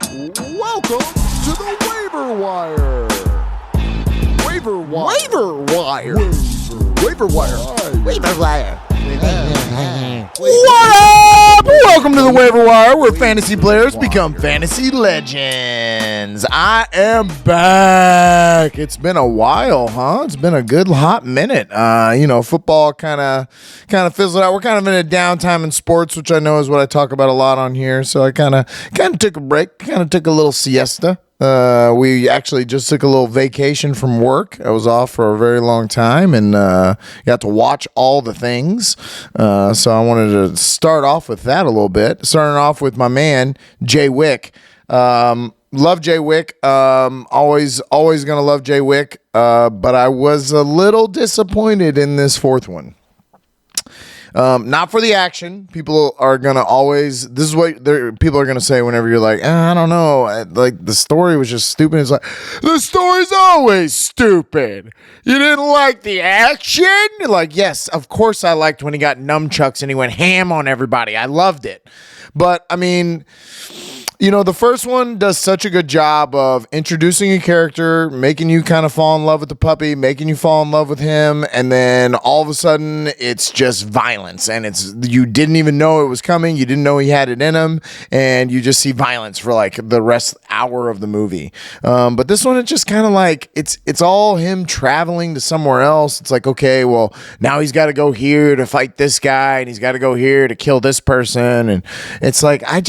Welcome to the Waiver Wire. Waiver Wire. Waiver Wire. Waiver Wire. Waiver Wire. What up? Welcome to the Waiver Wire, where fantasy players become fantasy legends. I am back. It's been a while, huh? It's been a good hot minute. Football kind of fizzled out. We're kind of in a downtime in sports, which I know is what I talk about a lot on here. So I kind of took a break, kind of took a little siesta. We actually just took a little vacation from work. I was off for a very long time and got to watch all the things. So I wanted to start off with that a little bit. Starting off with my man, Jay Wick. Love Jay Wick. Always gonna love Jay Wick. But I was a little disappointed in this fourth one. Not for the action. People are gonna always. This is what people are gonna say whenever you're like, I don't know, like the story was just stupid. It's like the story's always stupid. You didn't like the action? Like, yes, of course I liked when he got nunchucks and he went ham on everybody. I loved it, but I mean. The first one does such a good job of introducing a character, making you kind of fall in love with the puppy, making you fall in love with him, and then all of a sudden it's just violence, and you didn't even know it was coming, you didn't know he had it in him, and you just see violence for like the rest hour of the movie. But this one, it's just kind of like it's all him traveling to somewhere else. It's like, okay, well, now he's got to go here to fight this guy, and he's got to go here to kill this person, and it's like I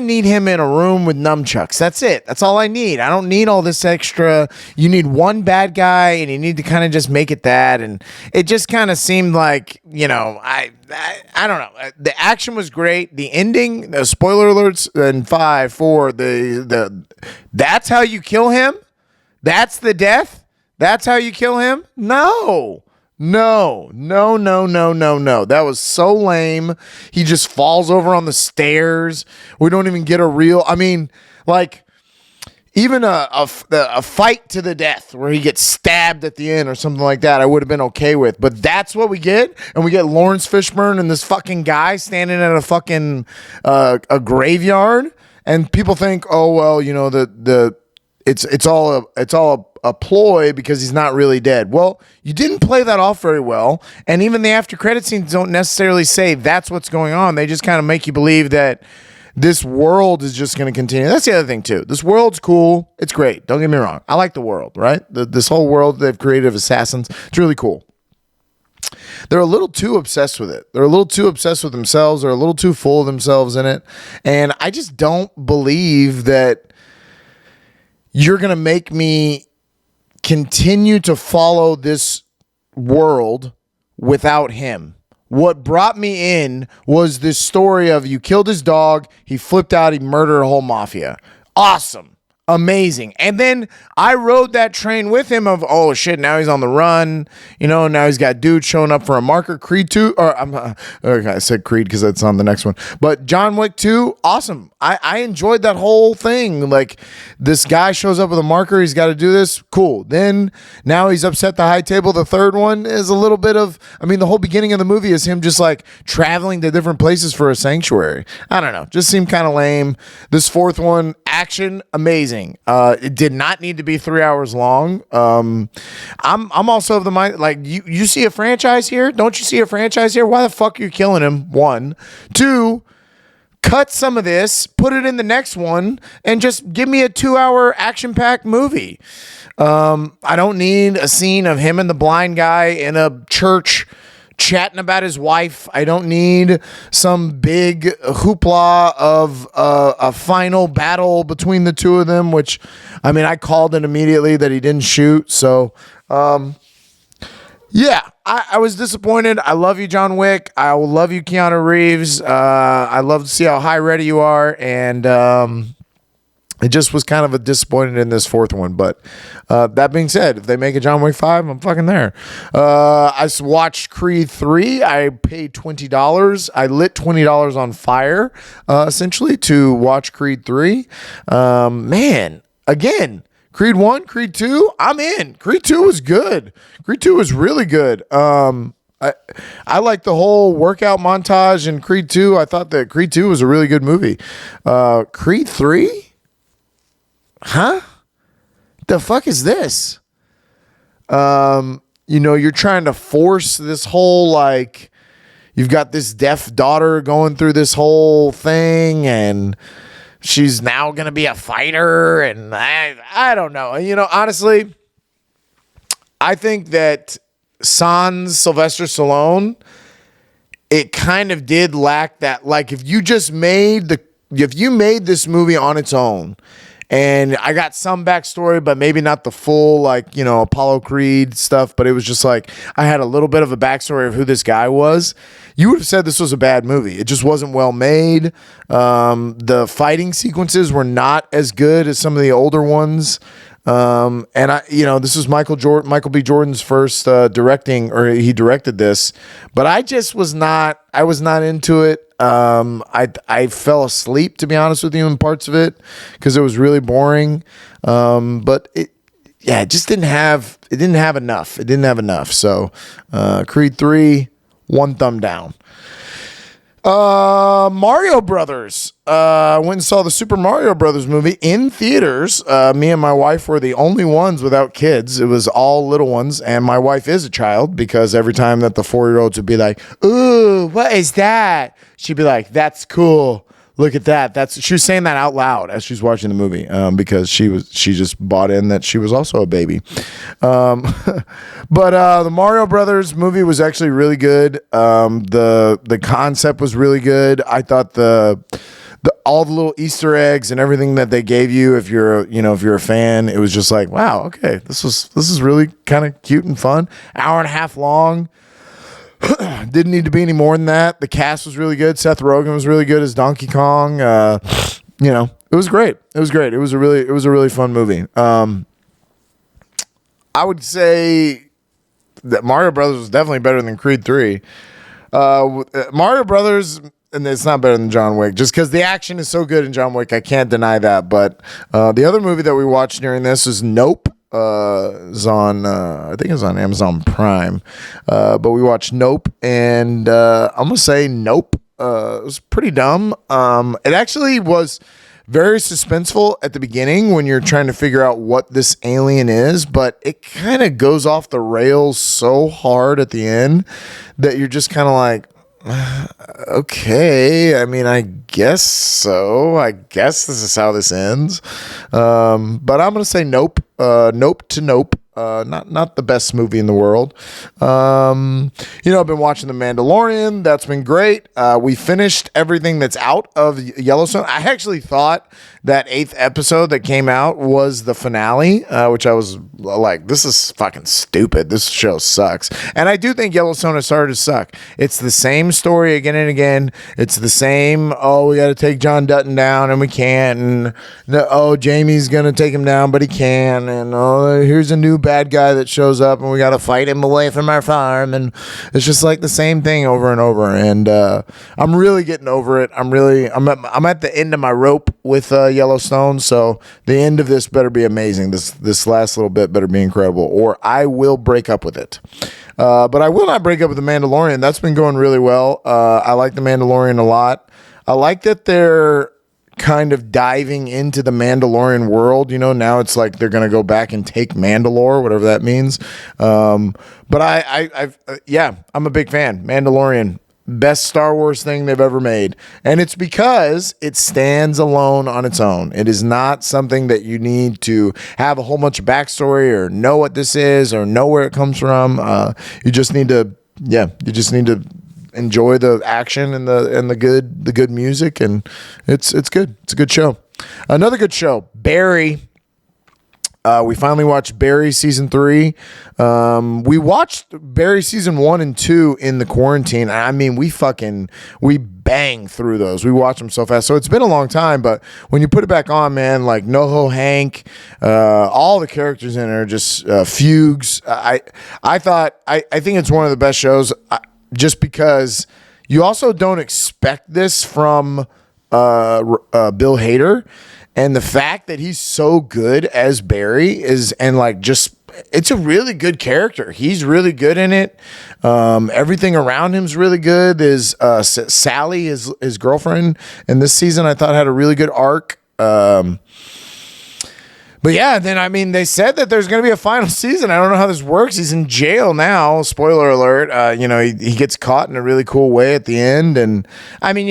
need him in a room with nunchucks. That's it. That's all I need. I don't need all this extra. You need one bad guy and you need to kind of just make it that. And it just kind of seemed like, I don't know. The action was great. The ending, the spoiler alerts in 5, 4, that's how you kill him? That's the death? That's how you kill him? No. No. That was so lame. He just falls over on the stairs. We don't even get even a fight to the death where he gets stabbed at the end or something like that, I would have been okay with. But that's what we get, and we get Lawrence Fishburne and this fucking guy standing at a fucking a graveyard, and people think, oh well, it's all a ploy because he's not really dead. Well, you didn't play that off very well, and even the after credit scenes don't necessarily say that's what's going on. They just kind of make you believe that this world is just going to continue. That's the other thing too. This world's cool. It's great. Don't get me wrong. I like the world, right? This whole world they've created of assassins. It's really cool. They're a little too obsessed with it. They're a little too obsessed with themselves. They're a little too full of themselves in it. And I just don't believe that you're going to make me continue to follow this world without him. What brought me in was this story of you killed his dog, he flipped out, he murdered a whole mafia. Awesome. Amazing. And then I rode that train with him of, oh shit, now he's on the run. Now he's got dudes showing up for a marker. Creed 2, I said Creed because that's on the next one. But John Wick 2, awesome. I enjoyed that whole thing. Like, this guy shows up with a marker, he's got to do this. Cool. Then now he's upset the high table. The third one is a little bit of, the whole beginning of the movie is him just like traveling to different places for a sanctuary. I don't know. Just seemed kind of lame. This fourth one, action, amazing. It did not need to be 3 hours long. I'm also of the mind, like, you see a franchise here? Don't you see a franchise here? Why the fuck are you killing him? 1, 2, cut some of this, put it in the next one, and just give me a 2-hour action-packed movie. I don't need a scene of him and the blind guy in a church chatting about his wife. I don't need some big hoopla of a final battle between the two of them, which, I called it immediately that he didn't shoot. So, yeah, I was disappointed. I love you, John Wick. I will love you, Keanu Reeves. I love to see how high ready you are. And, it just was kind of a disappointed in this fourth one. But that being said, if they make a John Wick 5, I'm fucking there. I watched Creed 3. I paid $20. I lit $20 on fire, essentially, to watch Creed 3. Man, again, Creed 1, Creed 2, I'm in. Creed 2 was good. Creed 2 was really good. I like the whole workout montage in Creed 2. I thought that Creed 2 was a really good movie. Creed 3? huh? The fuck is this? You're trying to force this whole, like, you've got this deaf daughter going through this whole thing, and she's now going to be a fighter, and I don't know. Honestly, I think that Sans Sylvester Stallone, it kind of did lack that. Like, if you made this movie on its own, and I got some backstory, but maybe not the full, like, Apollo Creed stuff, but it was just like, I had a little bit of a backstory of who this guy was, you would have said this was a bad movie. It just wasn't well made. The fighting sequences were not as good as some of the older ones. This was Michael B. Jordan's first directing, or he directed this, but I was not into it. I fell asleep, to be honest with you, in parts of it because it was really boring. But it just didn't have enough. It didn't have enough. So, Creed 3, 1 thumb down. Mario Brothers. I went and saw the Super Mario Brothers movie in theaters. Me and my wife were the only ones without kids. It was all little ones, and my wife is a child because every time that the 4-year-olds would be like, "Ooh, what is that?" she'd be like, "That's cool. Look at that." She was saying that out loud as she's watching the movie because she just bought in that she was also a baby. But the Mario Brothers movie was actually really good. The concept was really good. I thought all the little Easter eggs and everything that they gave you, if you're a fan, it was just like, wow, okay, this is really kind of cute and fun. Hour and a half long. Didn't need to be any more than that. The cast was really good. Seth Rogen was really good as Donkey Kong. It was great. It was great. It was a really fun movie. I would say that Mario Brothers was definitely better than Creed 3. Mario Brothers, and it's not better than John Wick, just because the action is so good in John Wick. I can't deny that. But the other movie that we watched during this is Nope. Is on I think it's on Amazon Prime, but we watched Nope, and I'm gonna say Nope it was pretty dumb. It actually was very suspenseful at the beginning when you're trying to figure out what this alien is, but it kind of goes off the rails so hard at the end that you're just kind of like, okay, I mean, I guess so. I guess this is how this ends. But I'm gonna say Nope. Nope to Nope. Not the best movie in the world. I've been watching The Mandalorian. That's been great. We finished everything that's out of Yellowstone. I actually thought that 8th episode that came out was the finale, which I was like, this is fucking stupid. This show sucks. And I do think Yellowstone has started to suck. It's the same story again and again. It's the same, we got to take John Dutton down and we can't. And Jamie's going to take him down, but he can. And here's a new bad guy that shows up and we got to fight him away from our farm. And it's just like the same thing over and over. And I'm really getting over it. I'm at the end of my rope with Yellowstone, so the end of this better be amazing. This last little bit better be incredible, or I will break up with it. But I will not break up with The Mandalorian. That's been going really well. I like The Mandalorian a lot. I like that they're kind of diving into the Mandalorian world. Now it's like they're going to go back and take Mandalore, whatever that means. But I'm a big fan. Mandalorian. Best Star Wars thing they've ever made. And it's because it stands alone on its own. It is not something that you need to have a whole bunch of backstory or know what this is or know where it comes from. You just need to enjoy the action and the good music, and it's good. It's a good show. Another good show, Barry. We finally watched Barry season 3. We watched Barry season 1 and 2 in the quarantine. I mean, we bang through those. We watch them so fast. So it's been a long time, but when you put it back on, man, like NoHo Hank, all the characters in it are just fugues. I think it's one of the best shows, just because you also don't expect this from Bill Hader. And the fact that he's so good as Barry it's a really good character. He's really good in it. Everything around him's really good. Is Sally, his girlfriend in this season, I thought had a really good arc. But yeah, then I mean, they said that there's going to be a final season. I don't know how this works. He's in jail now. Spoiler alert. He gets caught in a really cool way at the end. And I mean,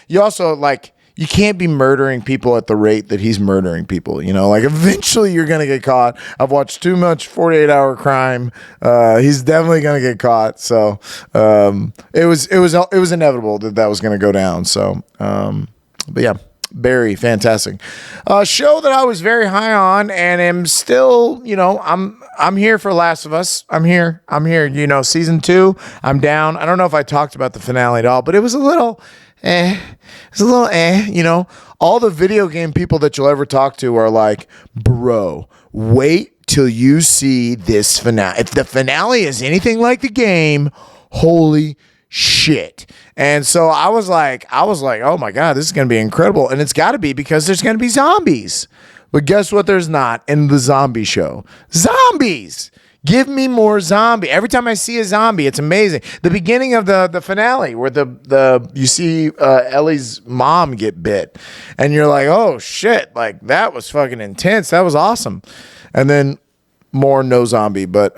you also like, you can't be murdering people at the rate that he's murdering people. Like eventually you're going to get caught. I've watched too much 48-hour crime. He's definitely going to get caught. So it was inevitable that was going to go down. So, but yeah. Barry, fantastic. Show that I was very high on and am still, I'm here for Last of Us. I'm here. Season 2, I'm down. I don't know if I talked about the finale at all, but it was a little all the video game people that you'll ever talk to are like, bro, wait till you see this finale. If the finale is anything like the game, holy shit. And so I was like, oh my God, this is going to be incredible. And it's got to be because there's going to be zombies. But guess what? There's not in the zombie show. Zombies. Give me more zombie. Every time I see a zombie, it's amazing. The beginning of the finale where you see Ellie's mom get bit and you're like, oh shit, like that was fucking intense. That was awesome. And then more no zombie. But,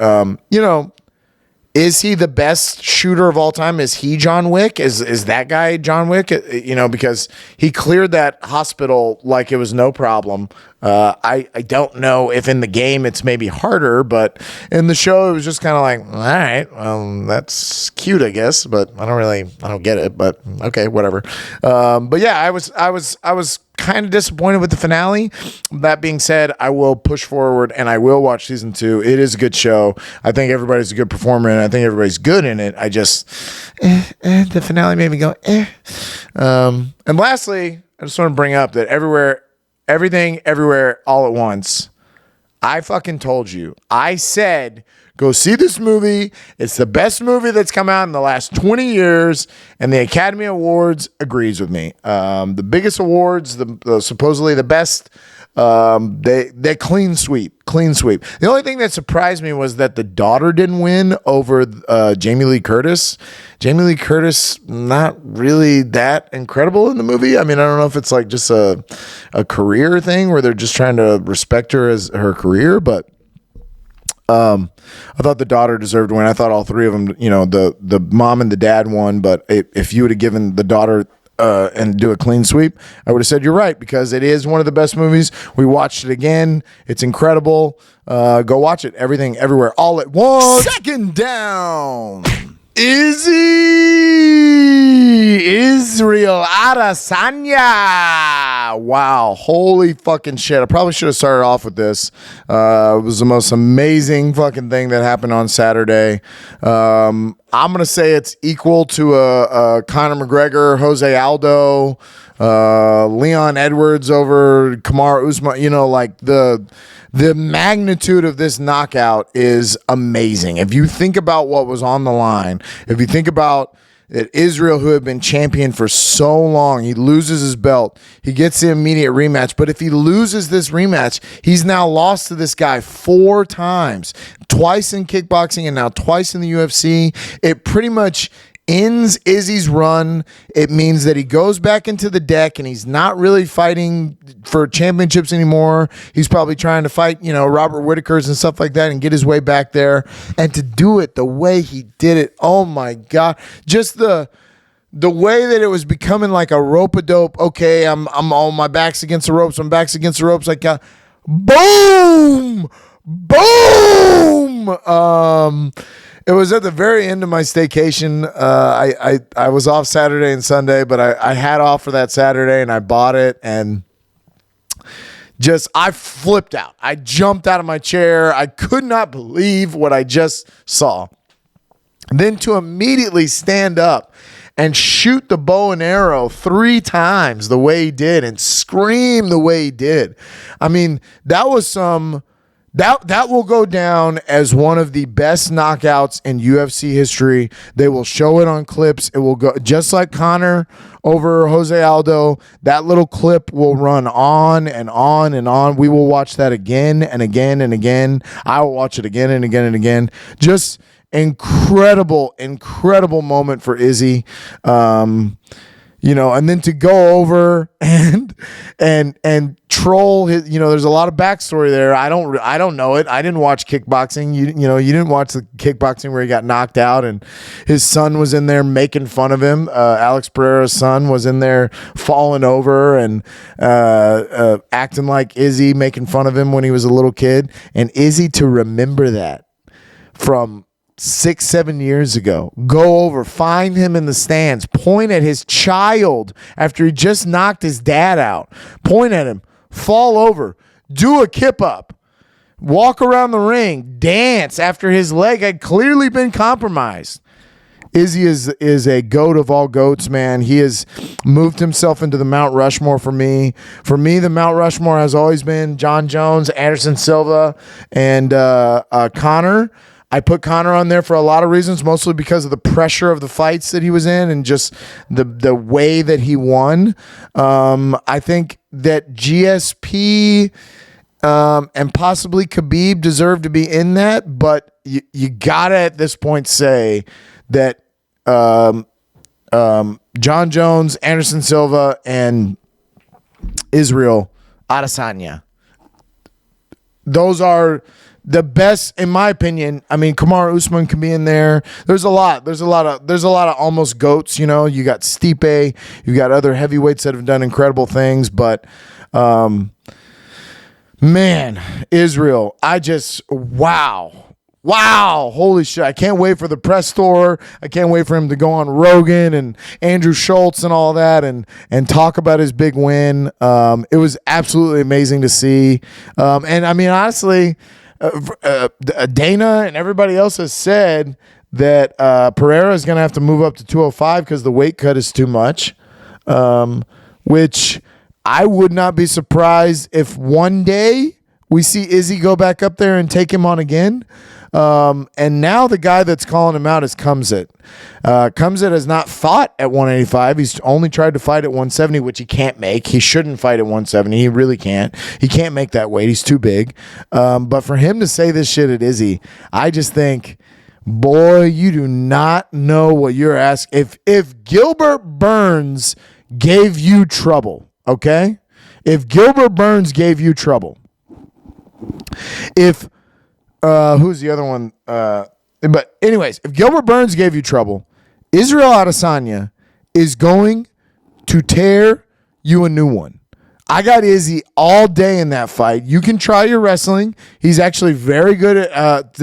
is he the best shooter of all time? Is he John Wick? Is that guy John Wick? Because he cleared that hospital like it was no problem. I don't know if in the game it's maybe harder, but in the show it was just kind of like, all right, well, that's cute, I guess, but I don't get it, but okay, whatever. But yeah, I was kind of disappointed with the finale. That being said, I will push forward and I will watch season 2. It is a good show. I think everybody's a good performer and I think everybody's good in it. I just, the finale made me go, And lastly, I just want to bring up that everything, everywhere, all at once. I fucking told you. I said, go see this movie. It's the best movie that's come out in the last 20 years, and the Academy Awards agrees with me. The biggest awards, the supposedly the best, they clean sweep. The only thing that surprised me was that the daughter didn't win over Jamie Lee Curtis. Jamie Lee Curtis, not really that incredible in the movie. I mean, I don't know if it's like just a career thing where they're just trying to respect her as her career, but I thought the daughter deserved to win. I thought all three of them, the mom and the dad won, but if you would have given the daughter and do a clean sweep, I would have said you're right, because it is one of the best movies. We watched it again. It's incredible. Go watch it. Everything, everywhere, all at once. Second down. Israel Adesanya. Wow. Holy fucking shit. I probably should have started off with this. It was the most amazing fucking thing that happened on Saturday. I'm going to say it's equal to a Conor McGregor, Jose Aldo, Leon Edwards over Kamaru Usman. Like the magnitude of this knockout is amazing. If you think about what was on the line, if you think about that Israel, who had been champion for so long, he loses his belt. He gets the immediate rematch. But if he loses this rematch, he's now lost to this guy 4 times, twice in kickboxing and now twice in the UFC. It pretty much ends Izzy's run. It means that he goes back into the deck and he's not really fighting for championships anymore. He's probably trying to fight, Robert Whittaker's and stuff like that and get his way back there. And to do it the way he did it, oh my God. Just the way that it was becoming like a rope-a-dope. Okay, I'm on my back's against the ropes. My back's against the ropes. Like, boom! Boom! It was at the very end of my staycation. I was off Saturday and Sunday, but I had off for that Saturday and I bought it and I flipped out. I jumped out of my chair. I could not believe what I just saw. Then to immediately stand up and shoot the bow and arrow 3 times the way he did and scream the way he did. I mean, that was some... That will go down as one of the best knockouts in UFC history. They will show it on clips. It will go just like Conor over Jose Aldo. That little clip will run on and on and on. We will watch that again and again and again. I will watch it again and again and again. Just incredible moment for Izzy. and then to go over and troll his, there's a lot of backstory there. I don't know it. I didn't watch kickboxing. You didn't watch the kickboxing where he got knocked out and his son was in there making fun of him. Alex Pereira's son was in there falling over and acting like Izzy, making fun of him when he was a little kid. And Izzy, to remember that from 6-7 years ago, go over, find him in the stands, point at his child after he just knocked his dad out, point at him, fall over, do a kip up, walk around the ring, dance after his leg had clearly been compromised. Izzy is a goat of all goats, man. He has moved himself into the Mount Rushmore for me. For me, the Mount Rushmore has always been John Jones, Anderson Silva, and Conor. I put Conor on there for a lot of reasons, mostly because of the pressure of the fights that he was in and just the way that he won. I think that GSP and possibly Khabib deserve to be in that, but you gotta at this point say that John Jones, Anderson Silva, and Israel Adesanya, those are the best, in my opinion. I mean, Kamaru Usman can be in there. There's a lot of almost goats. You got Stipe, you got other heavyweights that have done incredible things, but man, Israel, wow, holy shit. I can't wait for the press tour. I can't wait for him to go on Rogan and Andrew Schultz and all that and talk about his big win. It was absolutely amazing to see. And I mean, honestly, Dana and everybody else has said that Pereira is going to have to move up to 205 because the weight cut is too much, which I would not be surprised if one day we see Izzy go back up there and take him on again. And now the guy that's calling him out is Kumzit. Kumzit has not fought at 185. He's only tried to fight at 170, which he can't make. He shouldn't fight at 170. He really can't. He can't make that weight. He's too big. But for him to say this shit at Izzy, I just think, boy, you do not know what you're asking. If Gilbert Burns gave you trouble, okay? If Gilbert Burns gave you trouble, if who's the other one? But anyways, if Gilbert Burns gave you trouble, Israel Adesanya is going to tear you a new one. I got Izzy all day in that fight. You can try your wrestling. He's actually very good at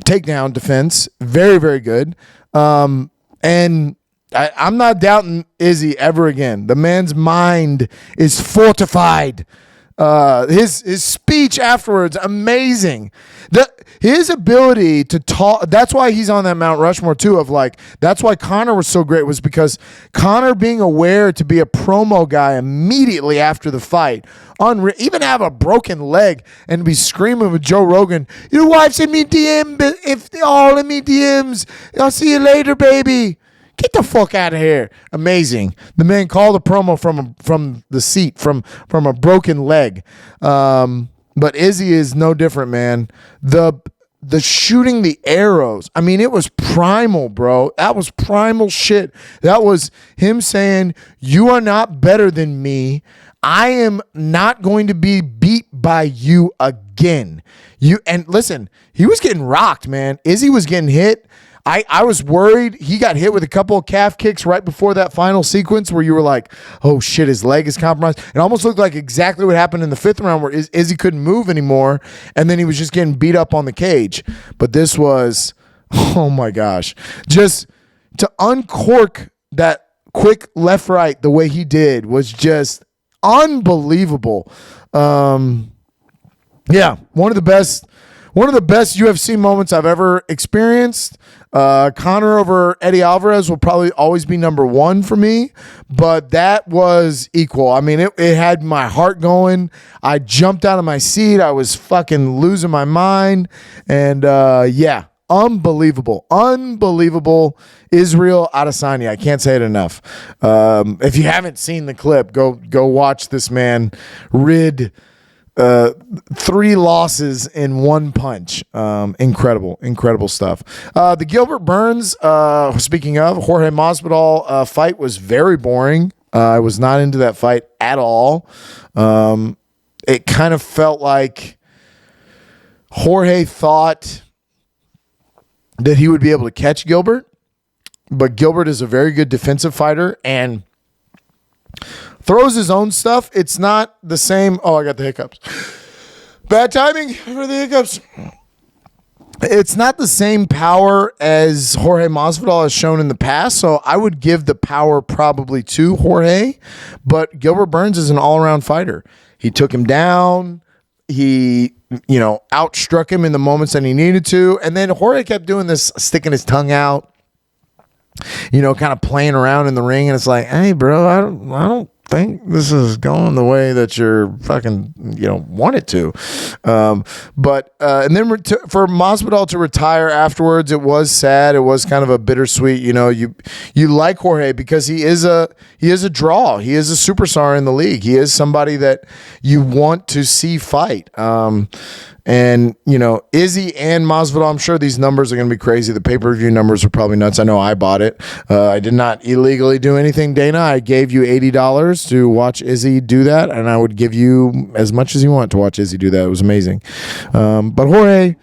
takedown defense. Very, very good. And I'm not doubting Izzy ever again. The man's mind is fortified. His speech afterwards, amazing. His ability to talk, that's why he's on that Mount Rushmore too, that's why Conor was so great, was because Conor being aware to be a promo guy immediately after the fight, even have a broken leg and be screaming with Joe Rogan, your wife's in me DM, if they're all in me DMs, I'll see you later, baby. Get the fuck out of here. Amazing. The man called a promo from the seat, from a broken leg. But Izzy is no different, man. The shooting the arrows, I mean, it was primal, bro. That was primal shit. That was him saying, you are not better than me. I am not going to be beat by you again. And listen, he was getting rocked, man. Izzy was getting hit. I was worried. He got hit with a couple of calf kicks right before that final sequence where you were like, oh shit, his leg is compromised. It almost looked like exactly what happened in the 5th round where Izzy couldn't move anymore, and then he was just getting beat up on the cage. But this was, oh my gosh, just to uncork that quick left-right the way he did was just unbelievable. Yeah, one of the best UFC moments I've ever experienced. Conor over Eddie Alvarez will probably always be number 1 for me, but that was equal. I mean, it had my heart going. I jumped out of my seat. I was fucking losing my mind. And yeah, unbelievable. Israel Adesanya. I can't say it enough. If you haven't seen the clip, go watch this man rid 3 losses in one punch. Incredible stuff. The Gilbert Burns, speaking of, Jorge Masvidal fight was very boring. I was not into that fight at all. It kind of felt like Jorge thought that he would be able to catch Gilbert, but Gilbert is a very good defensive fighter and throws his own stuff. It's not the same. Oh, I got the hiccups. Bad timing for the hiccups. It's not the same power as Jorge Masvidal has shown in the past, so I would give the power probably to Jorge, but Gilbert Burns is an all-around fighter. He took him down. He, outstruck him in the moments that he needed to. And then Jorge kept doing this, sticking his tongue out, kind of playing around in the ring. And it's like, hey, bro, I don't think this is going the way that you're fucking, want it to. And then for Masvidal to retire afterwards, it was sad. It was kind of a bittersweet, you like Jorge because he is a draw. He is a superstar in the league. He is somebody that you want to see fight. And, Izzy and Masvidal, I'm sure these numbers are going to be crazy. The pay-per-view numbers are probably nuts. I know I bought it. I did not illegally do anything, Dana. I gave you $80 to watch Izzy do that, and I would give you as much as you want to watch Izzy do that. It was amazing. But Jorge,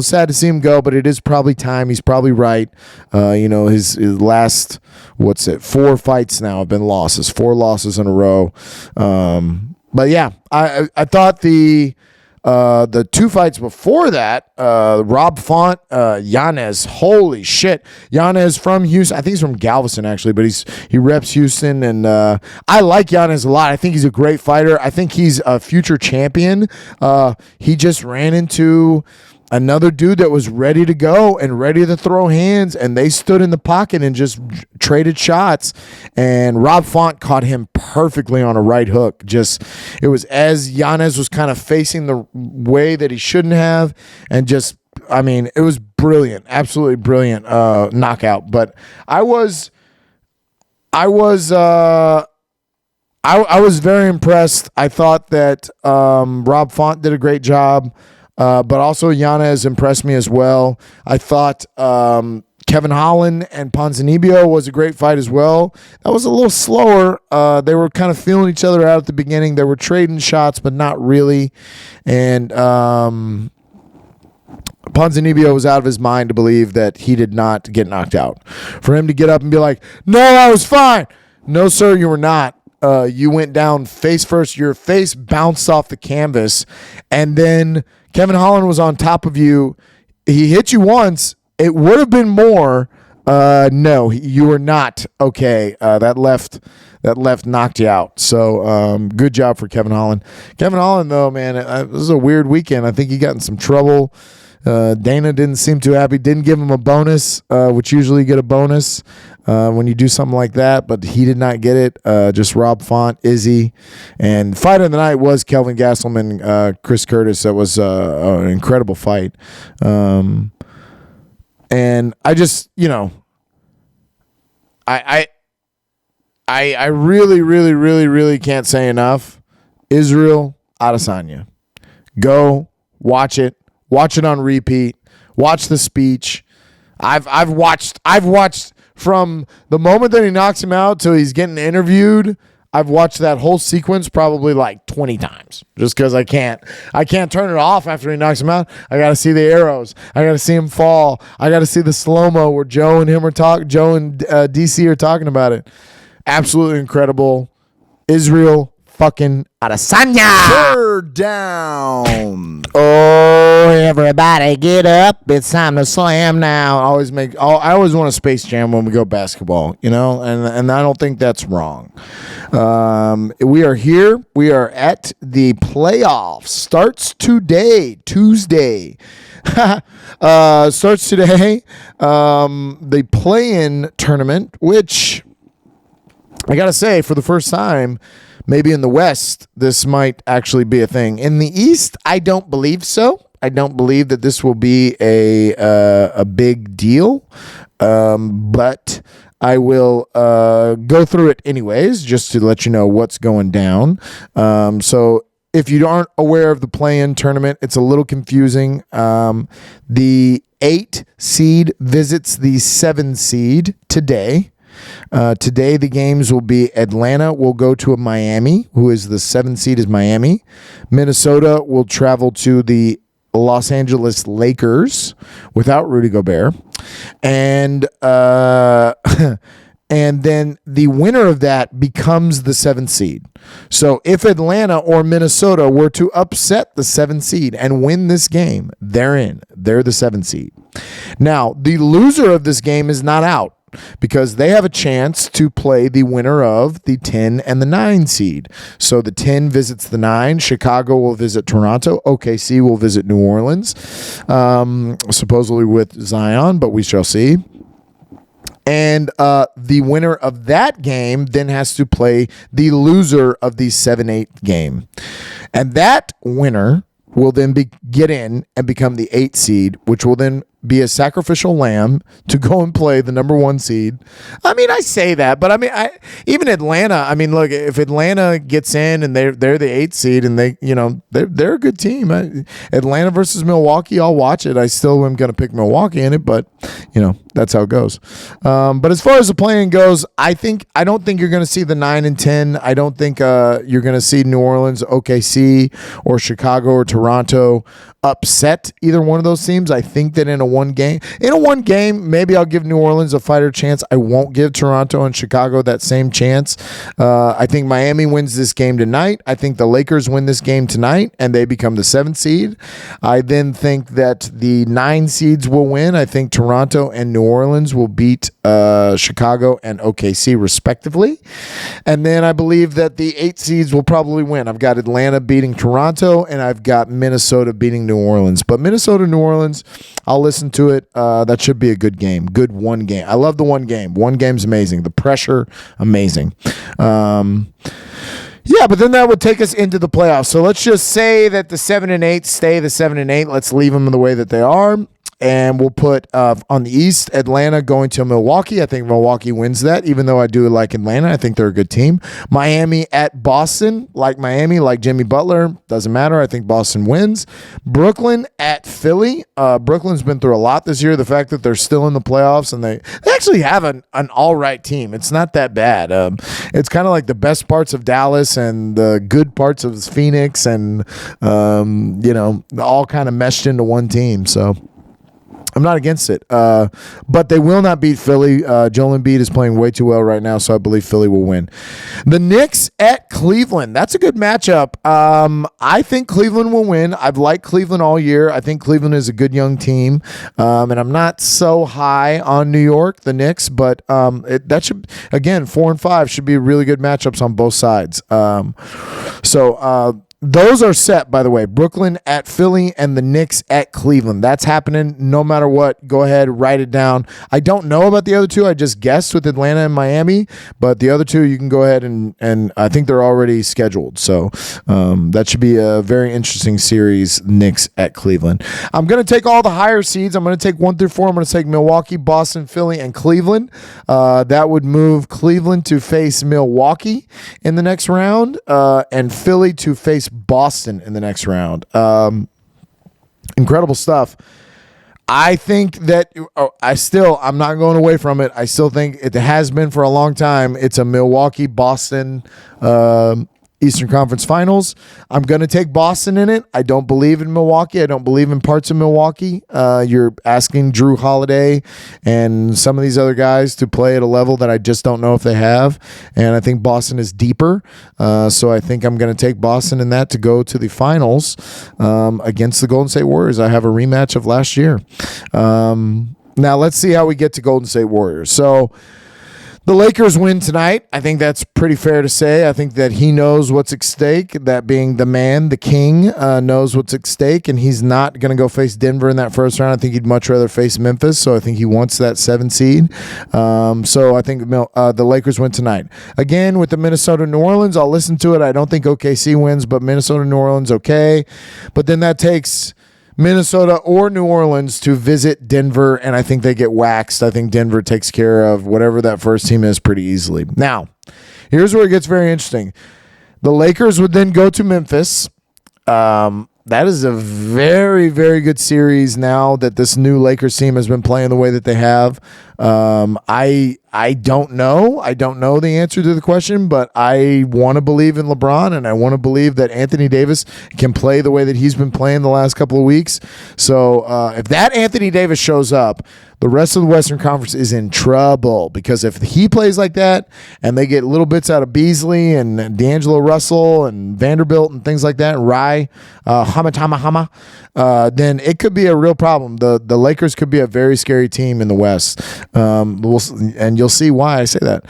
sad to see him go, but it is probably time. He's probably right. His last, 4 fights now have been losses, 4 losses in a row. But yeah, I thought the 2 fights before that, Rob Font, Yanez, holy shit. Yanez from Houston. I think he's from Galveston, actually, but he reps Houston, and I like Yanez a lot. I think he's a great fighter. I think he's a future champion. He just ran into another dude that was ready to go and ready to throw hands, and they stood in the pocket and just traded shots, and Rob Font caught him perfectly on a right hook. It was as Yanez was kind of facing the way that he shouldn't have, and it was brilliant, absolutely brilliant knockout. But I was very impressed. I thought that Rob Font did a great job. But also Yanez impressed me as well. I thought Kevin Holland and Ponzinibbio was a great fight as well. That was a little slower. They were kind of feeling each other out at the beginning. They were trading shots, but not really. And Ponzinibbio was out of his mind to believe that he did not get knocked out. For him to get up and be like, no, I was fine. No, sir, you were not. You went down face first. Your face bounced off the canvas, and then Kevin Holland was on top of you. He hit you once. It would have been more. No, you were not okay. That left knocked you out. So good job for Kevin Holland. Kevin Holland, though, man, it was a weird weekend. I think he got in some trouble. Dana didn't seem too happy. Didn't give him a bonus, which usually you get a bonus when you do something like that, but he did not get it. Just Rob Font, Izzy, and fight of the night was Kelvin Gastelum, Chris Curtis. That was an incredible fight. And I just, I really, really, really, really can't say enough. Israel Adesanya, go watch it. Watch it on repeat. Watch the speech. I've watched from the moment that he knocks him out till he's getting interviewed. I've watched that whole sequence probably like 20 times just because I can't turn it off after he knocks him out. I got to see the arrows. I got to see him fall. I got to see the slow-mo where Joe and DC are talking about it. Absolutely incredible. Israel fucking Adesanya. Third down. Oh, everybody get up. It's time to slam now. I always want a Space Jam when we go basketball, and I don't think that's wrong. We are here. We are at the playoffs. Starts today, Tuesday. Starts today. The play-in tournament, which I got to say, for the first time, maybe in the West, this might actually be a thing. In the East, I don't believe so. I don't believe that this will be a big deal. But I will go through it anyways, just to let you know what's going down. So if you aren't aware of the play-in tournament, it's a little confusing. The 8 seed visits the 7 seed today. Today, the games will be Atlanta will go to Miami, who is the 7 seed is Miami. Minnesota will travel to the Los Angeles Lakers without Rudy Gobert. And and then the winner of that becomes the 7th seed. So if Atlanta or Minnesota were to upset the 7th seed and win this game, they're in. They're the 7th seed. Now, the loser of this game is not out, because they have a chance to play the winner of the 10 and the 9 seed. So the 10 visits the 9. Chicago will visit Toronto. OKC will visit New Orleans, supposedly with Zion, but we shall see. And the winner of that game then has to play the loser of the 7-8 game. And that winner will then get in and become the 8 seed, which will then be a sacrificial lamb to go and play the number 1 seed. I mean, I say that, but I mean, even Atlanta. I mean, look, if Atlanta gets in and they're the 8th seed and they're a good team. Atlanta versus Milwaukee, I'll watch it. I still am going to pick Milwaukee in it, but that's how it goes. But as far as the play-in goes, I don't think you're going to see the 9 and 10. I don't think you're going to see New Orleans, OKC, or Chicago or Toronto upset either one of those teams. I think that in a one game, maybe I'll give New Orleans a fighter chance. I won't give Toronto and Chicago that same chance. I think Miami wins this game tonight. I think the Lakers win this game tonight and they become the 7th seed. I then think that the 9 seeds will win. I think Toronto and New Orleans will beat Chicago and OKC respectively. And then I believe that the 8 seeds will probably win. I've got Atlanta beating Toronto and I've got Minnesota beating New Orleans. But Minnesota, New Orleans, I'll listen to it. That should be a good game. Good one game. I love the one game. One game's amazing. The pressure, amazing. Yeah, but then that would take us into the playoffs. So let's just say that the 7 and 8 stay the 7 and 8. Let's leave them the way that they are. And we'll put on the East, Atlanta going to Milwaukee. I think Milwaukee wins that, even though I do like Atlanta. I think they're a good team. Miami at Boston, like Miami, like Jimmy Butler. Doesn't matter. I think Boston wins. Brooklyn at Philly. Brooklyn's been through a lot this year. The fact that they're still in the playoffs and they actually have an all right team. It's not that bad. It's kind of like the best parts of Dallas and the good parts of Phoenix and, all kind of meshed into one team. So I'm not against it, but they will not beat Philly. Joel Embiid is playing way too well right now, so I believe Philly will win. The Knicks at Cleveland. That's a good matchup. I think Cleveland will win. I've liked Cleveland all year. I think Cleveland is a good young team, and I'm not so high on New York, the Knicks, but that should, again, 4 and 5 should be really good matchups on both sides. Those are set, by the way. Brooklyn at Philly and the Knicks at Cleveland. That's happening no matter what. Go ahead, write it down. I don't know about the other two. I just guessed with Atlanta and Miami. But the other two, you can go ahead and I think they're already scheduled. So that should be a very interesting series, Knicks at Cleveland. I'm going to take all the higher seeds. I'm going to take 1 through 4. I'm going to take Milwaukee, Boston, Philly, and Cleveland. That would move Cleveland to face Milwaukee in the next round and Philly to face Boston in the next round. Incredible stuff. I think that I'm not going away from it. I still think it has been for a long time. It's a Milwaukee Boston Eastern Conference Finals. I'm going to take Boston in it. I don't believe in Milwaukee. I don't believe in parts of Milwaukee. You're asking Drew Holiday and some of these other guys to play at a level that I just don't know if they have. And I think Boston is deeper. So I think I'm going to take Boston in that to go to the finals against the Golden State Warriors. I have a rematch of last year. Now let's see how we get to Golden State Warriors. So the Lakers win tonight. I think that's pretty fair to say. I think that he knows what's at stake, that being the man, the king, knows what's at stake, and he's not going to go face Denver in that first round. I think he'd much rather face Memphis, so I think he wants that 7 seed. So I think the Lakers win tonight. Again, with the Minnesota-New Orleans, I'll listen to it. I don't think OKC wins, but Minnesota-New Orleans, okay. But then that takes Minnesota or New Orleans to visit Denver, and I think they get waxed. I think Denver takes care of whatever that first team is pretty easily. Now, here's where it gets very interesting. The Lakers would then go to Memphis, That is a very, very good series now that this new Lakers team has been playing the way that they have. I don't know. I don't know the answer to the question, but I want to believe in LeBron, and I want to believe that Anthony Davis can play the way that he's been playing the last couple of weeks. So if that Anthony Davis shows up, the rest of the Western Conference is in trouble, because if he plays like that and they get little bits out of Beasley and D'Angelo Russell and Vanderbilt and things like that, and Rye, Hama, then it could be a real problem. The Lakers could be a very scary team in the West. And you'll see why I say that.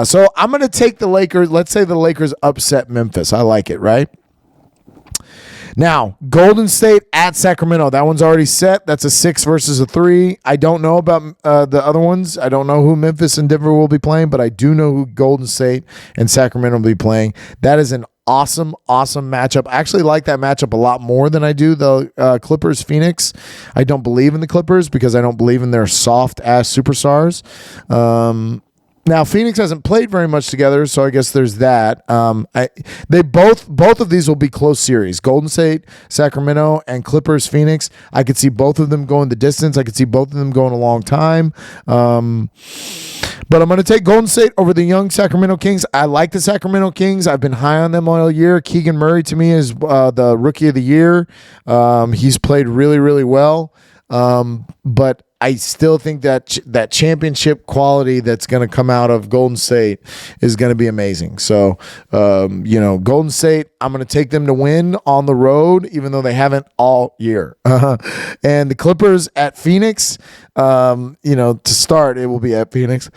So I'm going to take the Lakers. Let's say the Lakers upset Memphis. I like it, right? Now, Golden State at Sacramento. That one's already set. That's a 6 versus a 3. I don't know about the other ones. I don't know who Memphis and Denver will be playing, but I do know who Golden State and Sacramento will be playing. That is an awesome matchup. I actually like that matchup a lot more than I do the Clippers Phoenix. I don't believe in the Clippers because I don't believe in their soft ass superstars. Now Phoenix hasn't played very much together, so I guess there's that. They both of these will be close series. Golden State, Sacramento, and Clippers Phoenix. I could see both of them going the distance. I could see both of them going a long time. But I'm going to take Golden State over the young Sacramento Kings. I like the Sacramento Kings. I've been high on them all year. Keegan Murray, to me, is the Rookie of the Year. He's played really, really well. But I still think that championship quality that's going to come out of Golden State is going to be amazing. So, Golden State, I'm going to take them to win on the road, even though they haven't all year. And the Clippers at Phoenix, to start, it will be at Phoenix.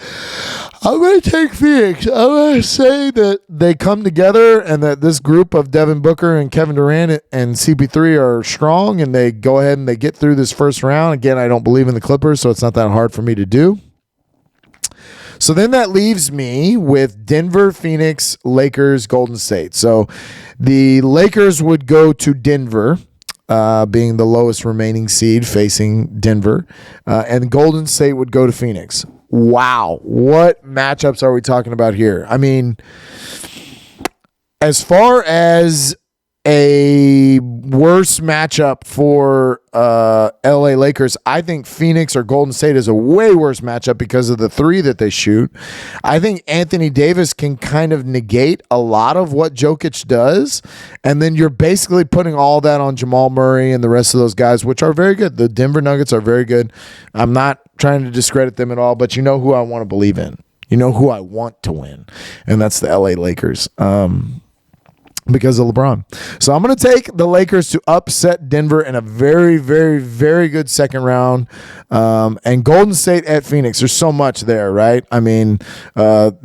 I'm going to take Phoenix. I'm going to say that they come together and that this group of Devin Booker and Kevin Durant and CP3 are strong, and they go ahead and they get through this first round. Again, I don't believe in the Clippers, so it's not that hard for me to do. So then that leaves me with Denver, Phoenix, Lakers, Golden State. So the Lakers would go to Denver, being the lowest remaining seed facing Denver, and Golden State would go to Phoenix. Wow. What matchups are we talking about here? I mean, as far as a worse matchup for LA Lakers, I think Phoenix or Golden State is a way worse matchup because of the three that they shoot. I think Anthony Davis can kind of negate a lot of what Jokic does, and then you're basically putting all that on Jamal Murray and the rest of those guys, which are very good. The Denver Nuggets are very good. I'm not trying to discredit them at all, but you know who I want to believe in. You know who I want to win, and that's the LA Lakers. Because of LeBron. So I'm going to take the Lakers to upset Denver in a very, very, very good second round. And Golden State at Phoenix. There's so much there, right? I mean, Kevin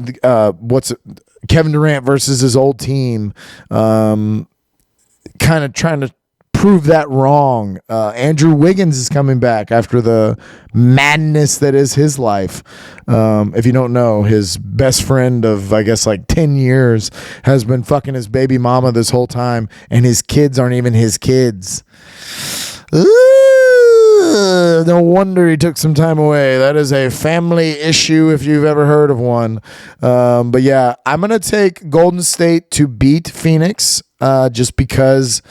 Durant versus his old team. Kind of trying to prove that wrong. Andrew Wiggins is coming back after the madness that is his life. If you don't know, his best friend of, I guess, like 10 years has been fucking his baby mama this whole time, and his kids aren't even his kids. No wonder he took some time away. That is a family issue if you've ever heard of one. But yeah, I'm going to take Golden State to beat Phoenix just because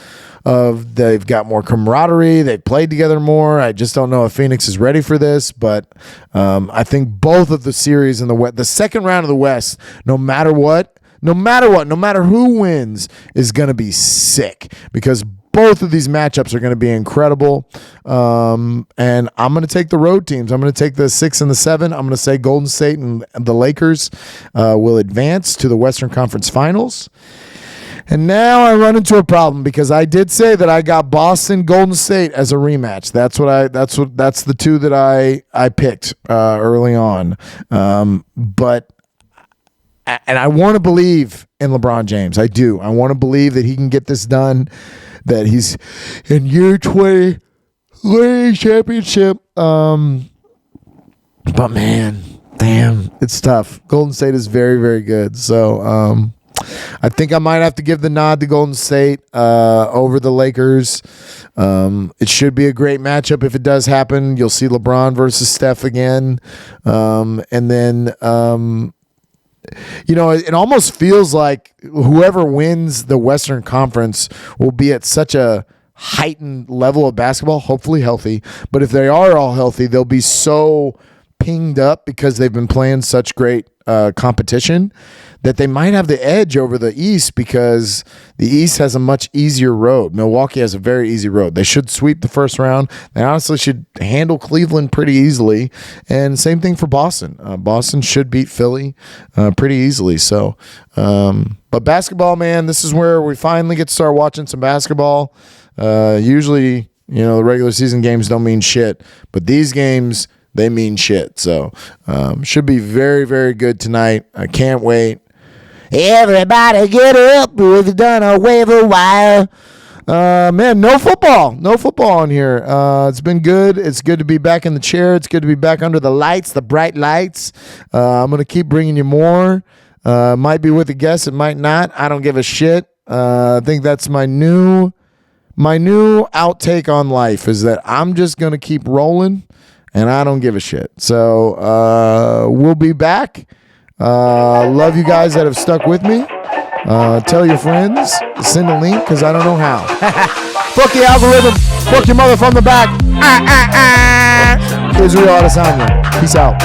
of they've got more camaraderie. They played together more. I just don't know if Phoenix is ready for this, but I think both of the series in the West, the second round of the West, no matter who wins, is going to be sick because both of these matchups are going to be incredible. And I'm going to take the road teams. I'm going to take the 6 and the 7. I'm going to say Golden State and the Lakers will advance to the Western Conference Finals. And now I run into a problem because I did say that I got Boston Golden State as a rematch. That's the two that I picked early on. But I want to believe in LeBron James. I do. I want to believe that he can get this done, that he's in year 20 winning championship. But man, damn, it's tough. Golden State is very, very good. So, I think I might have to give the nod to Golden State over the Lakers. It should be a great matchup if it does happen. You'll see LeBron versus Steph again. And then it almost feels like whoever wins the Western Conference will be at such a heightened level of basketball, hopefully healthy. But if they are all healthy, they'll be so pinged up because they've been playing such great competition that they might have the edge over the East, because the East has a much easier road. Milwaukee has a very easy road. They should sweep the first round. They honestly should handle Cleveland pretty easily. And same thing for Boston. Boston should beat Philly pretty easily. So, but basketball, man, this is where we finally get to start watching some basketball. Usually, the regular season games don't mean shit, but these games, they mean shit. So, should be very, very good tonight. I can't wait. Everybody get up. We've done a waiver wire. Man, no football on here. It's been good. It's good to be back in the chair. It's good to be back under the lights, the bright lights. I'm going to keep bringing you more. Might be with a guest. It might not. I don't give a shit. I think that's my new outtake on life, is that I'm just going to keep rolling and I don't give a shit. So we'll be back. Love you guys that have stuck with me. Tell your friends. Send a link, because I don't know how. Fuck the algorithm. Fuck your mother from the back. Israel Adesanya. Peace out.